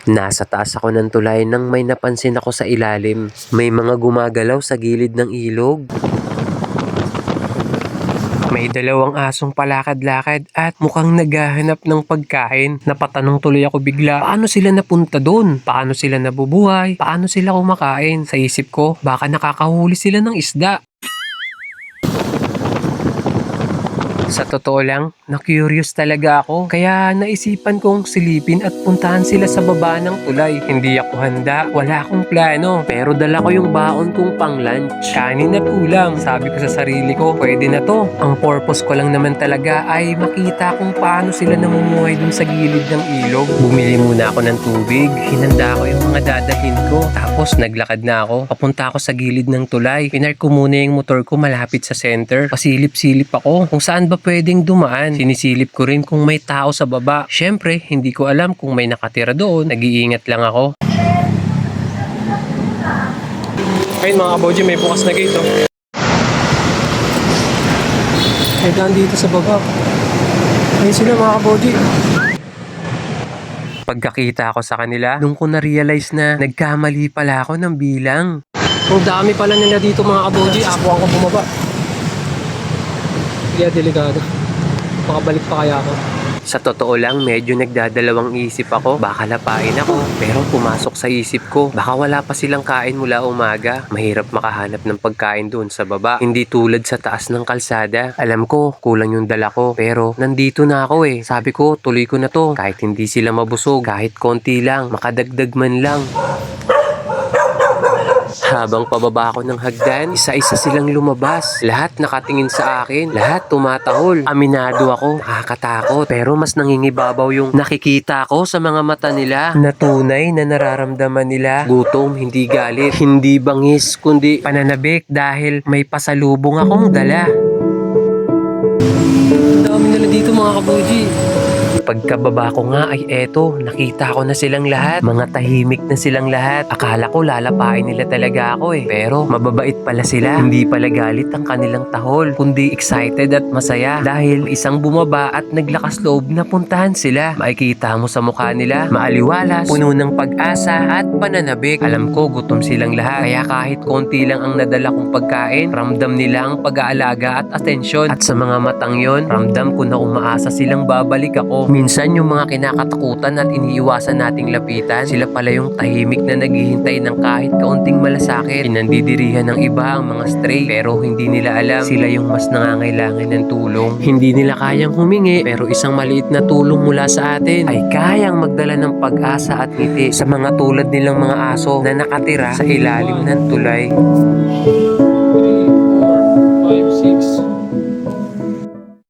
Nasa taas ako ng tulay nang may napansin ako sa ilalim. May mga gumagalaw sa gilid ng ilog. May dalawang asong palakad-lakad at mukhang naghahanap ng pagkain. Napatanong tuloy ako bigla, paano sila napunta doon? Paano sila nabubuhay? Paano sila kumakain? Sa isip ko, baka nakakahuli sila ng isda. Sa totoo lang, na-curious talaga ako. Kaya naisipan kong silipin at puntahan sila sa baba ng tulay. Hindi ako handa, wala akong plano. Pero dala ko yung baon kong pang lunch. Kanin at ulam. Sabi ko sa sarili ko, pwede na to. Ang purpose ko lang naman talaga ay makita kung paano sila namumuhay dun sa gilid ng ilog. Bumili muna ako ng tubig. Hinanda ko yung mga dadalhin ko. Tapos naglakad na ako. Papunta ako sa gilid ng tulay. Pinark ko muna yung motor ko malapit sa center. Pasilip-silip ako kung saan ba pwedeng dumaan. Sinisilip ko rin kung may tao sa baba. Syempre, hindi ko alam kung may nakatira doon. Nag-iingat lang ako. Ayun mga kaboji, may bukas na gate oh. May daan dito sa baba. Ayun sila mga kaboji. Pagkakita ko sa kanila, nung ko na-realize na nagkamali pala ako ng bilang. Ang dami pala nila dito mga kaboji. Ako ako bumaba. Kaya delikado. Makabalik pa kaya ako. Sa totoo lang, medyo nagdadalawang isip ako. Baka lapain ako. Pero pumasok sa isip ko, baka wala pa silang kain mula umaga. Mahirap makahanap ng pagkain doon sa baba. Hindi tulad sa taas ng kalsada. Alam ko, kulang yung dala ko. Pero nandito na ako eh. Sabi ko, tuloy ko na to. Kahit hindi sila mabusog, kahit konti lang, makadagdag man lang. Habang pababa ako ng hagdan, isa-isa silang lumabas. Lahat nakatingin sa akin. Lahat tumatahol. Aminado ako. Nakakatakot. Pero mas nangingibabaw yung nakikita ko sa mga mata nila. Na tunay na nararamdaman nila. Gutom, hindi galit. Hindi bangis, kundi pananabik dahil may pasalubong akong dala. Ang dami nila dito mga kabuji. Pagkababa ko nga ay eto, nakita ko na silang lahat. Mga tahimik na silang lahat. Akala ko lalapain nila talaga ako eh. Pero mababait pala sila. Hindi pala galit ang kanilang tahol, kundi excited at masaya. Dahil isang bumaba at naglakas loob na puntahan sila. Makikita mo sa mukha nila, maaliwalas, puno ng pag-asa at pananabik. Alam ko gutom silang lahat. Kaya kahit konti lang ang nadala kong pagkain, ramdam nila ang pag-aalaga at atensyon. At sa mga matang yon, ramdam ko na umaasa silang babalik ako. Minsan yung mga kinakatakutan at iniiwasan nating lapitan, sila pala yung tahimik na naghihintay ng kahit kaunting malasakit. Pinandidirihan ng iba ang mga stray, pero hindi nila alam sila yung mas nangangailangan ng tulong. Hindi nila kayang humingi, pero isang maliit na tulong mula sa atin ay kayang magdala ng pag-asa at ngiti sa mga tulad nilang mga aso na nakatira sa ilalim ng tulay.